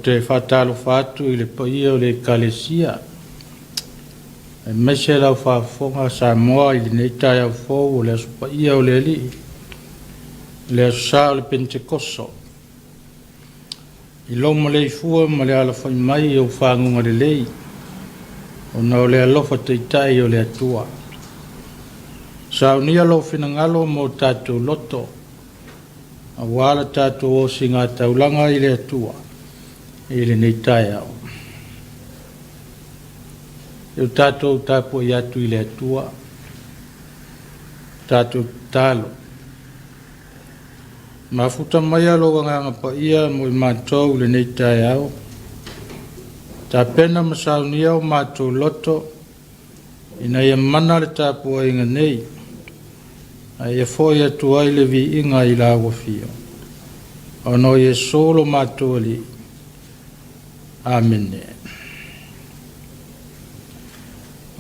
Te fatalo fatu i le paia o le kalesia. E mese lau whafonga Samoa i le neitai au fōu o le asu paia o le ali. Le asu sa o le Pentekoso. I lo ma le ifua ma le ala whai mai o whangunga le lei. O na o le alofa teitai o le atua. Saunia lo whinangalo mo tātou loto. A wala tātou o singa taulanga i le atua. Ele nei Taeao. Eu tātou tāpua i atu i le atua. Tātou tālo. Mafuta mai alo nganga pa ia mo i mātou le nei Taeao. Tā pena masaunia o mātou loto. Ina ia mana le tāpua inga nei. A ia fōi atu ai le vi inga i la wafio. Ono ia solo mātou ali. Amen.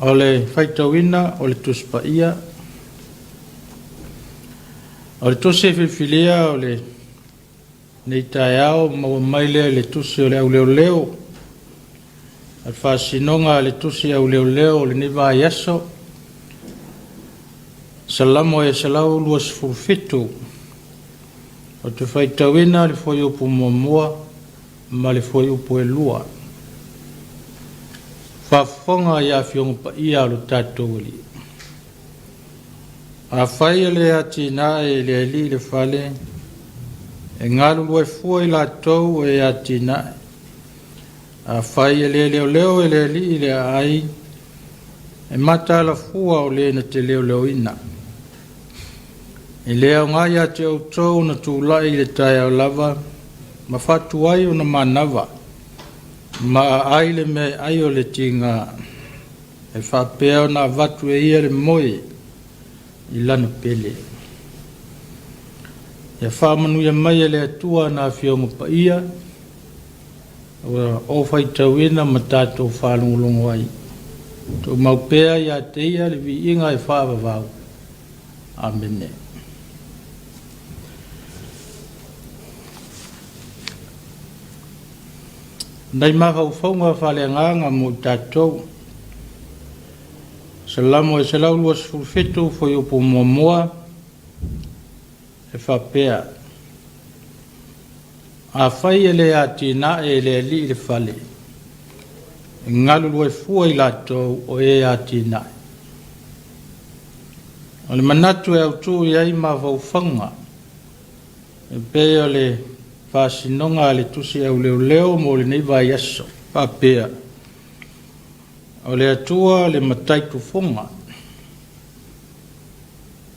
Ole faitawina, ole tuspa ia. Ole tuse filfilia, ole nei Taeao, maua maile le tuse ole au leo leo. Al fasinonga le tuse au leo leo, le niva yaso. Salamo e salau luas fulfitu. O te faitawina, le foi upu momoa. Ma le foi upo e lua. Whafonga ia fionga pa ia lo tātou li. A whai le ati nā e le li le whale. E ngalu lue fua i la tau e ati nā. a fai e le leo e le li le ai e mata la fua o le na te leo ina e leo ngai a te au tau na tūlai le Taeao lava ma fatu ai o na manawa ma ai le me ai o le tinga e whapea o na vatu e ia le moe i lana pele ia whamanu ia mai e le atua na whiongo pa ia o whai tauina ma tātou whalongolongo ai tō maupea ia te ia le vi inga e whaavavau amene Nei mahau whaunga whaleanganga mo tātou. Salamo e se laulua sifulfetu foi upo moa e whapea. A whai e le a tina e le li le whale. E ngalulu e fua i latou o e a tina. O le manatu e autu i ai mahau whaunga. E peo le whasinonga le tusi au leo mo le nei vai aso, papea. O le atua le matai tufunga.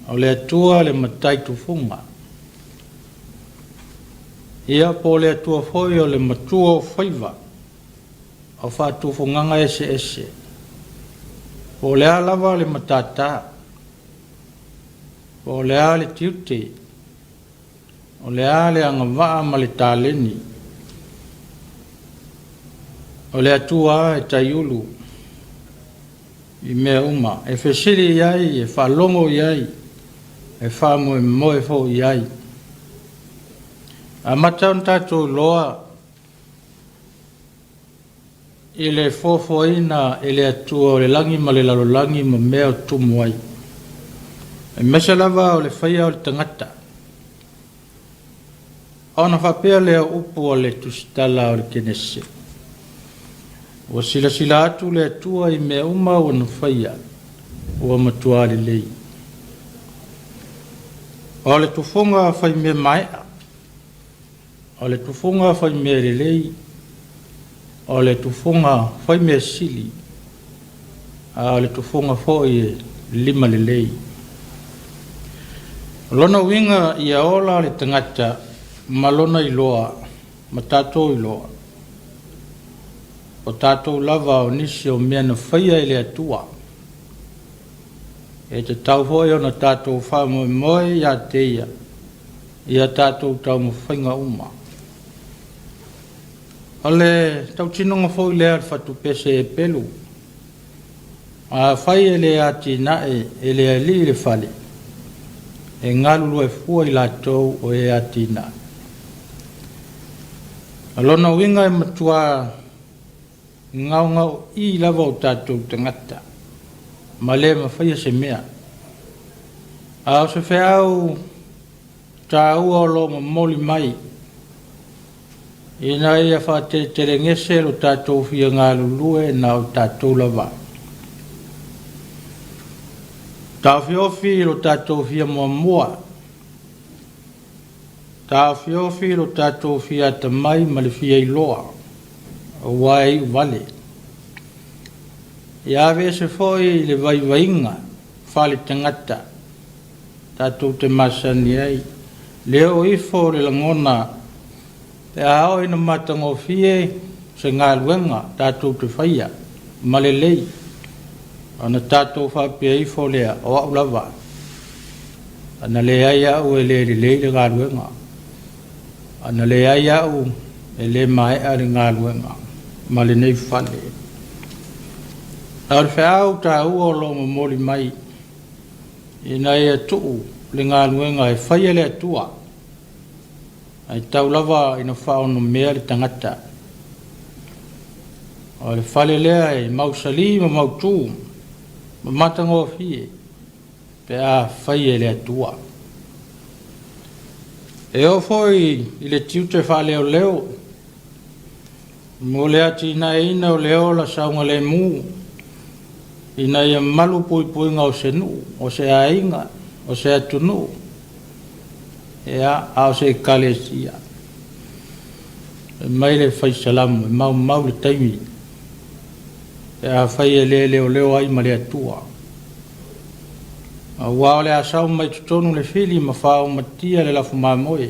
O le atua le matai tufunga. Ia po le atua foi o le matua o whaiva. O whatufunganga ese. Po le alawa le matata. Po le ale tiute. O le ale anga waa ma le tāleni. O le atua e taiulu. I mea uma. E whesiri iai, e whalongo iai. E whamoe moe fo iai. A mataun tātou loa. I le fofoina e le atua o le langi ma le lalolangi ma mea o tumu ai. E mesa lava o le whaia o le tangata. Ona whapea lea upu o le tusitala o le kenese. O sila atu le atua i mea uma o na whaia. O matua le lei. O le tufunga whai mea maea. O le tufunga whai mea le lei. O le tufunga whai mea sili. O le tufunga whoi lima le lei. Lona winga i aola le tangata. Malona i loa, ma tātou i loa. O tātou lava o nisi o mea na whaia i le atua. E te tau hoi o na tātou whamoe moe ia teia. Ia tātou tau mo whainga uma. O le tau tinonga hoi lea al whatu pese e pelu. A whai e le ati nae e le ali le whale. E ngalulu e fua i lātou o e ati nae. Alona winga e matua ngau i lava o tātou tangata. Ma le mawhaia se mea. A se whiau tāua o lo moli mai. Ina ia whate tere ngese lo tātou whia ngā lulue na o tātou lava. Tā whiofi lo tātou whia mua. Tā whiofi lo tātou whia tamai ma le whia i loa. O wai vale. Ia ave se foi le vai vainga. Whale tangata. Tātou te masani ai. Leo ifo le langona. Te ao ina matango fie. Se ngā luenga. Tātou te whaia. Ma le lei. Ana tātou whapea ifo lea. O au lava. Ana le aia u e le ngā luenga. Ana le ai au e le mai ari ngā luenga. Ma le nei whale. Ar whiau tā ua o lo moli mai. Ina e tuu le ngā luenga e whaia le atua. Ai tau lava ina whaono mea le tangata. O le whale lea e mausali ma mautū. Ma matango fie. Pe a whaia le atua. E o foi i le tiute whale o leo. Mo le ati ina e ina o leo la saunga le mū. Ina ia malu pui ngā o se nu. O se a inga. O se atunu. E a o se kalesia. mai le fai salam mau le taimi a fai le leo ai ma le atua wa le asau mai tutonu le fili ma fao matia le lafu mamoe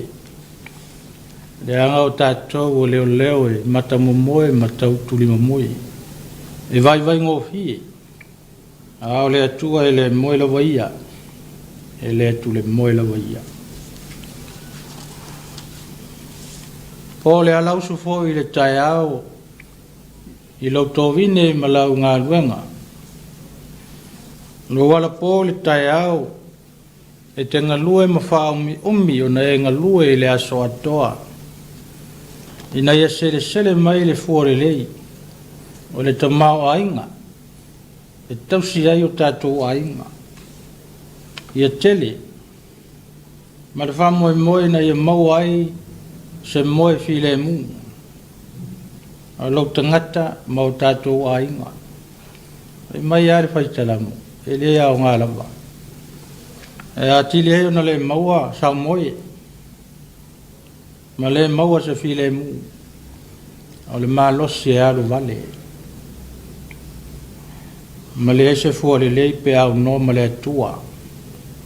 le anga o tatou o leo e mata momoe mata utuli momoe e vai ngō fie a o le atua e le moe la waia e le atu le moe la waia po le alau sufo i le Taeao i lau tovine ma lau ngā luenga lo wala po le Taeao e te ngalue ma wha umi o na e ngalue i le aso atoa ina ia sele mai le fuore lei o le tamao ainga e tausi ai o tātou ainga ia tele ma le wha moe na ia mau ai se moe file mu a lau tangata ma o tātou ainga e mai are whaitalamu e le au ngā lava e ati le heo na le maua sa moe ma le maua se file mu o le mālosi e alu vale ma le ese fua le lei pe au no ma le atua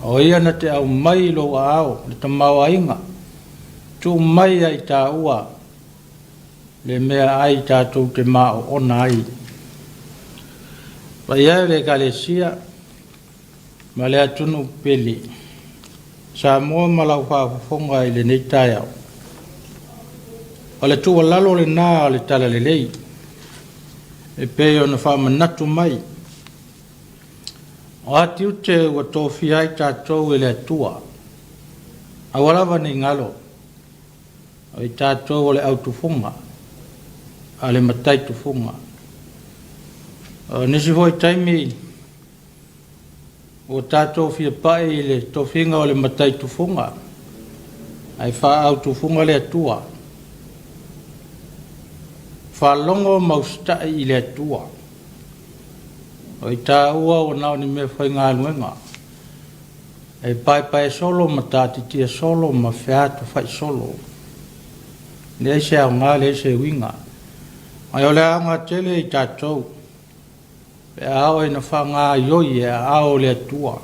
o ia na te au mai lo au le tamau ainga tu mai ai tā ua le mea ai tātou te mao ona ai pa ia le kalesia ma le atunu peli Samoa malau whaafonga i le nei Taeao o le tua lalo le nā o le tala le lei e peo na whaamanatu mai o ati ute ua tofi ai tātou e le atua a walawa ni ngalo o i tātou o le autufunga a le matai tufunga nisi hoi taimi o tātou fia pae i le tofinga o le matai tufunga ai wha autufunga le atua wha longo maustai i le atua o i tā ua o nao ni me whai ngā luenga e pai solo ma tātitia solo ma whiatu whai solo le se au ngā le se winga ai o le anga tele i tātou e ao e na wha ngā ioi e ao le atua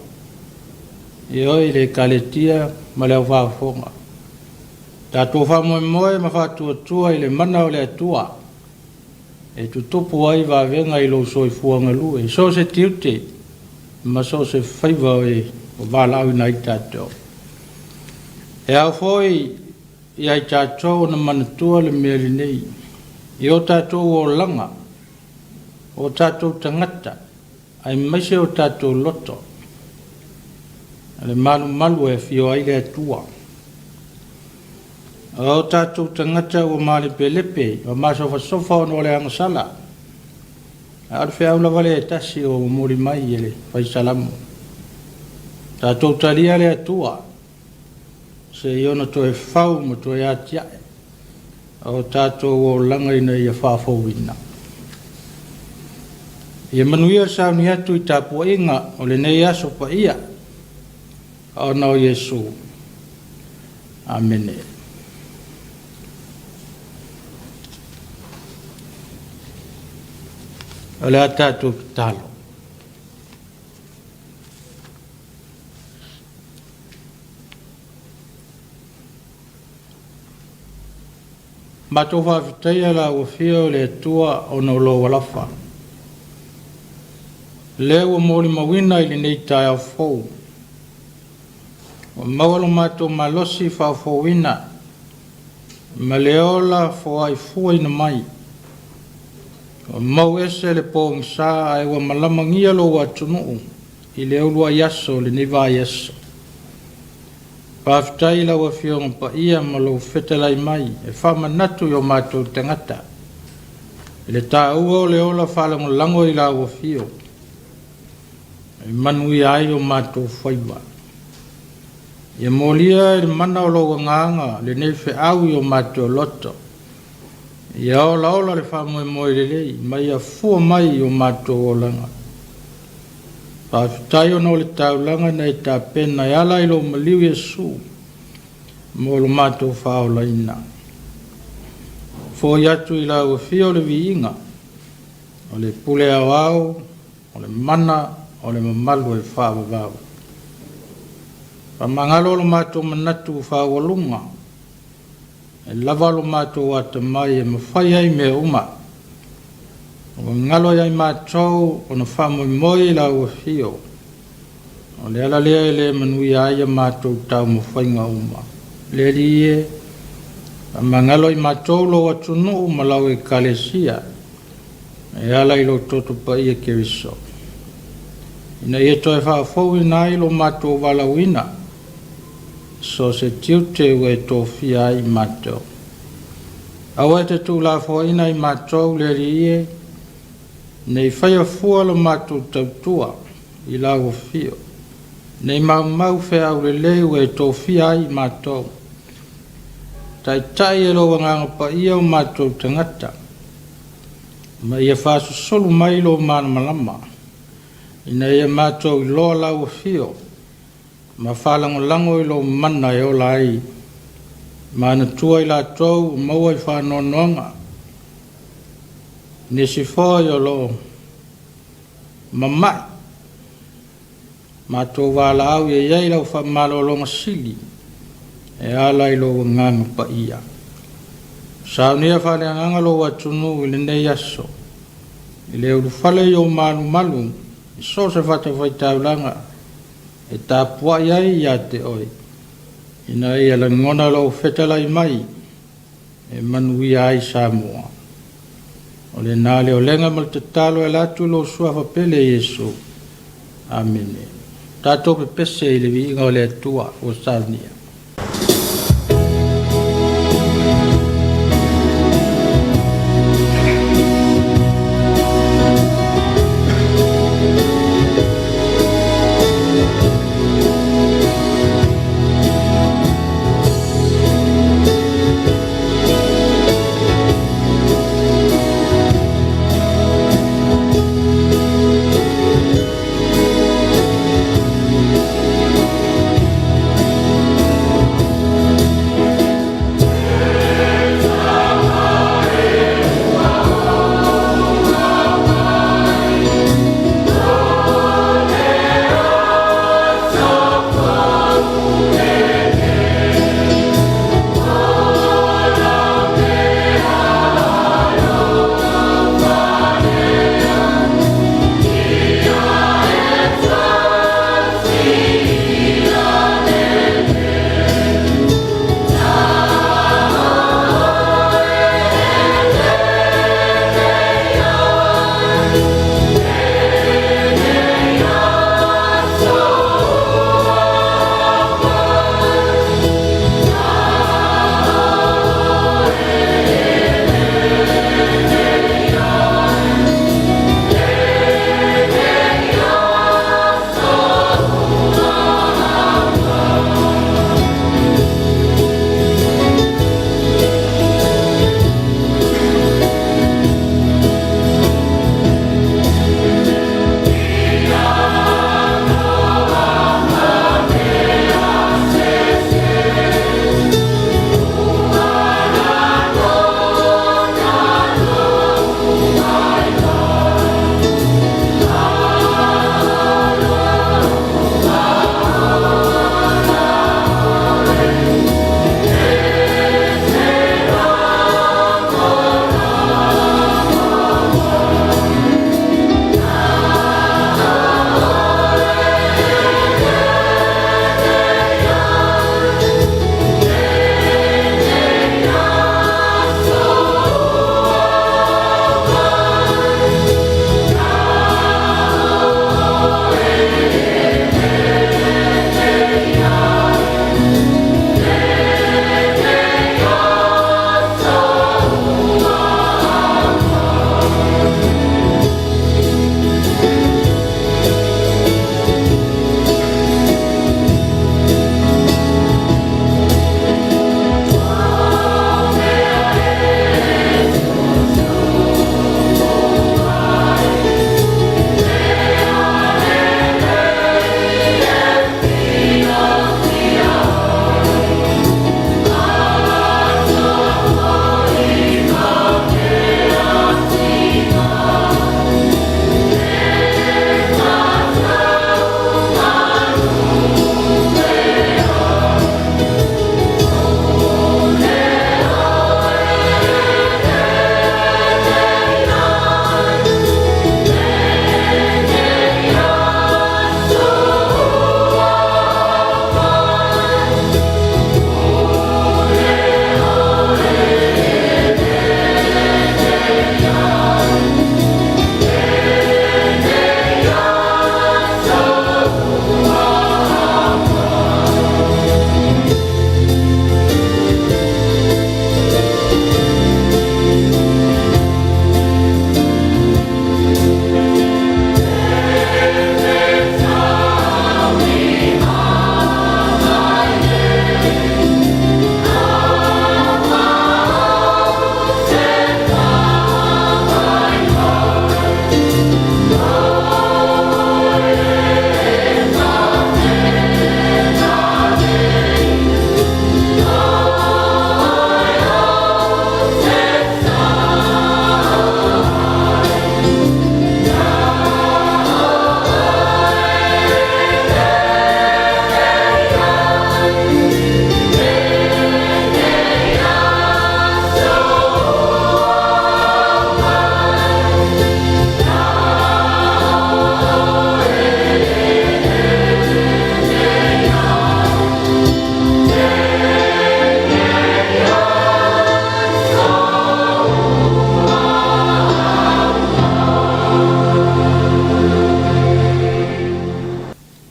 i oi le kaletia ma le au whaafonga tātou wha moe ma whaatua i le mana o le atua e tu tupu ai wa venga i lo soi fuanga lu e so se tiute ma so se whaiva e o walau na i tātou e au foi i ai tātou na manatua le mea nei i o tātou o langa o tātou tangata ai maise o tātou loto le malu e fio ai le atua o tātou tangata o mali pelepe o maso sofa o le angasala ar fea ula vale e tasi o mori mai ele fai salamu tātou talia le atua se iona to e fau mo to e atia o tātou o langa ina ia whaafowina ia manuia sauni atu i tāpua inga o le nei aso pa ia o nao Yesu amene o le a tātou ki talo matou whaafitaia la ua fia o le atua o na lo walafa le ua mori mawina i le nei Taeao fou o mawalo matou malosi whaafowina ma le ola fo ai fua ina mai o mau ese le pōngisa ai ua malamangia lo wa tunuu i le ulua yaso le niva yaso Paftai la wafionga pa ia malo fetelai mai e whamanatu i o mātou tangata. Le tā ua le ola whalango lango i la wafio. E manui ai o mātou whaiwa. E molia e mana o loa nganga le nefe au i o mātou loto. E ola le whamoe moe le lei mai a fua mai i o mātou o langa. Paftai o no le taulanga nei tā pena e ala i lo maliu Yesu mo lo mātou whaola ina. foi atu I lau fio le viinga, o le pule awao, o le mana, o le mamalu e whaavavau. Pamangalo lo mātou manatu whaawalunga, e lava lo mātou ata mai e mawhai ai me uma. O ngalo iai mātou o na whaamoi lau fio, o le ala lea e le manui ai a mātou tau mawhainga uma. Le rie, mangalo I mātou lo atunu malau e kalesia, e ala I lo toto pa ia keriso. Ina ia toi whaafou ina I lo mātou walawina, so se tiute ue tō fia I mātou. Awa te tū la fōina I mātou le rie, nei whaia fua lo mātou tautua I lau fio. Nei mau whea ure leu e tō fia I mātou. Tai e lo wanganga pa ia o mātou tangata. Ma ia whāsu solu mai lo mana malama. Ina ia mātou I loa lau fio. Ma whalango lango I lo mana e o lai. Ma na tua I la tau maua I whanonoanga. Nisi fōi o lo mamai. Mātou wala au ia iai lau whamalo longa sili. E ala I lo nganga pa ia. Saunia whale nganga lo watunu I le nei aso. I le uru whale I o manu malu. I so se whata whaitaulanga. E tā pua iai ia te oi. Ina ia la ngona lo whetalai mai. E manui ai Samoa. O le nale o lenga mal te talo e latu lo sua whapele Yesu. Amene. Tātou pe pese I le viinga o le atua o Saunia.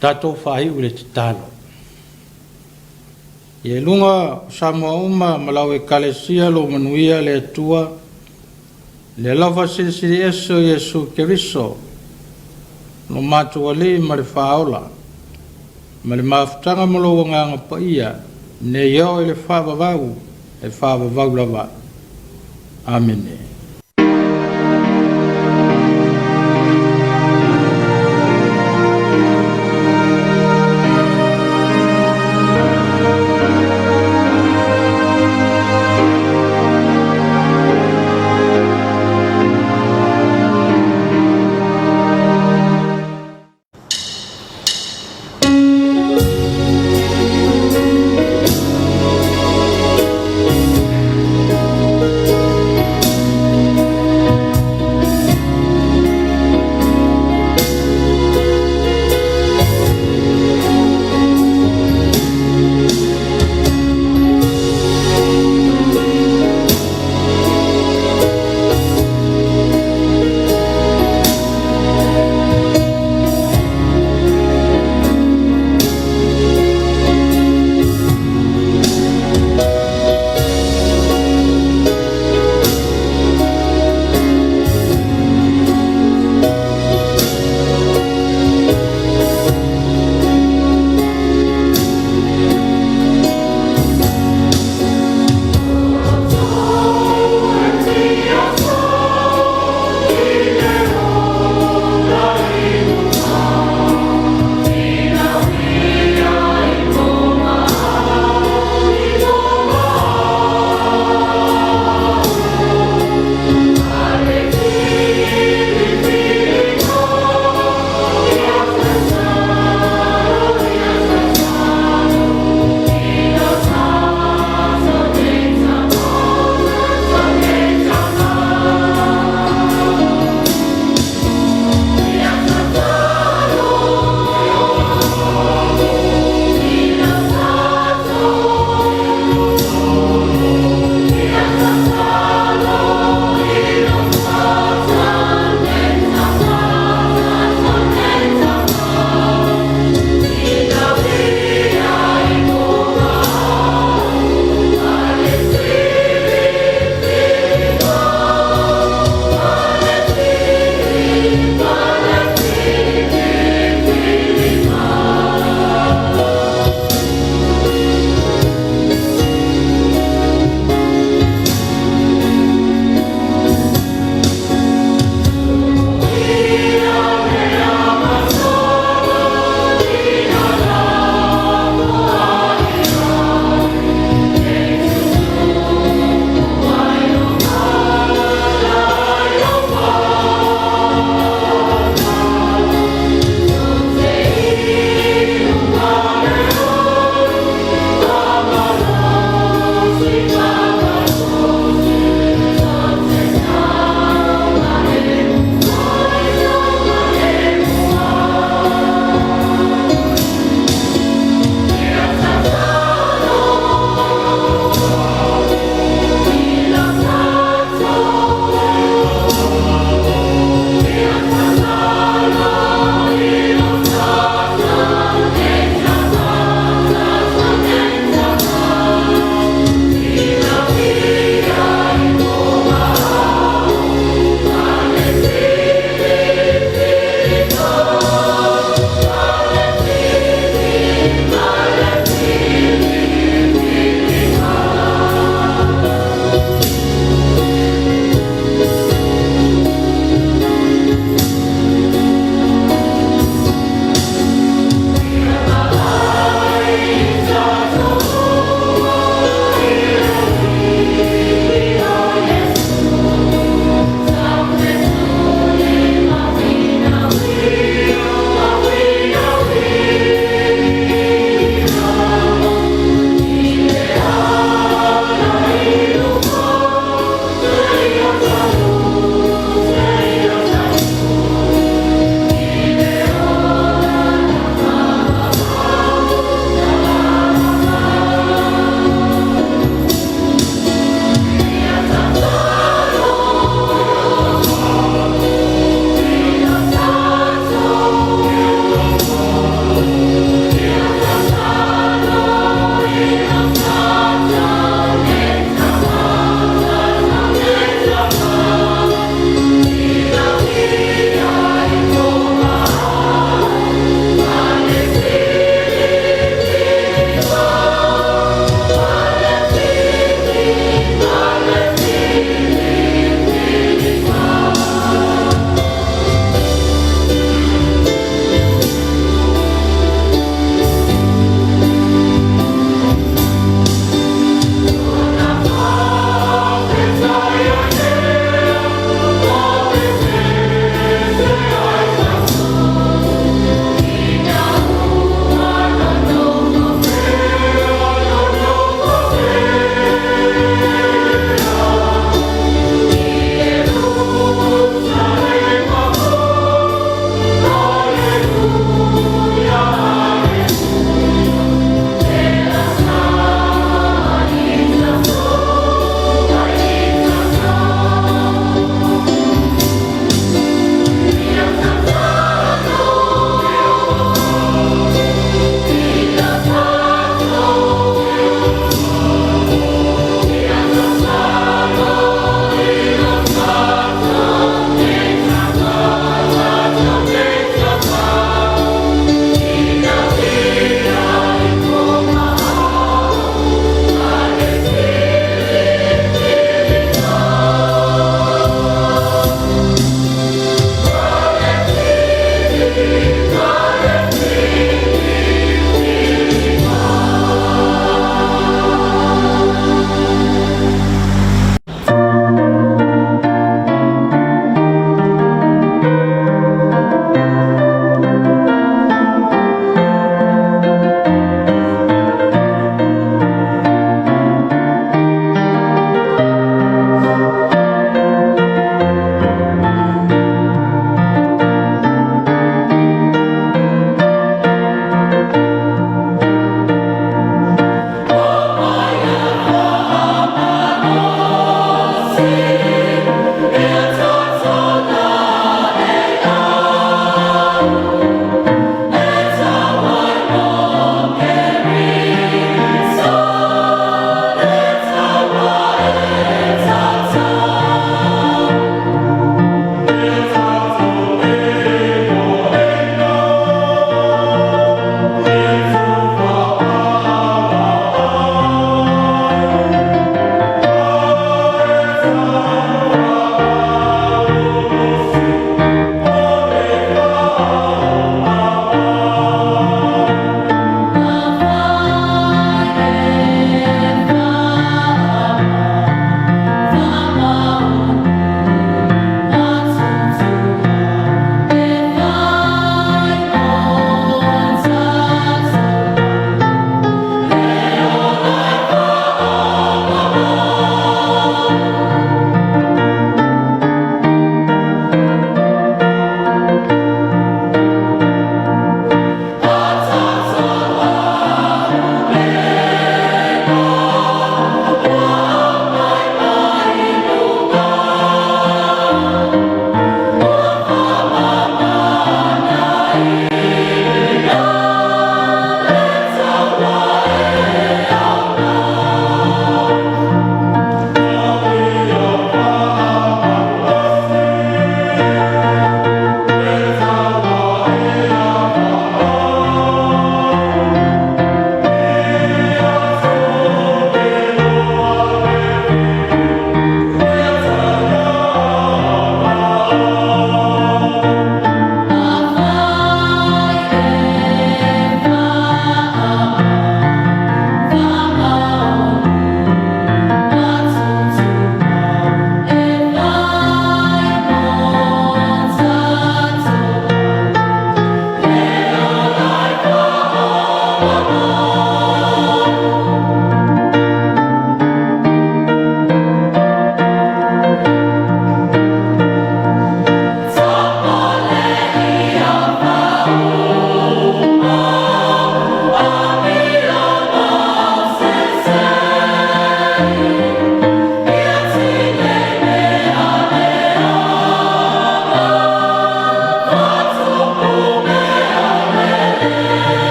tatou fai ule te talo. Ye lunga Samoa uma malau e kalesia lo manuia le atua le lava sirisiri eso Yesu Keriso no matua le ma le whaola ma le mafutanga malo wanganga pa ia ne iau e le whavavau e whavavau lava. Amen.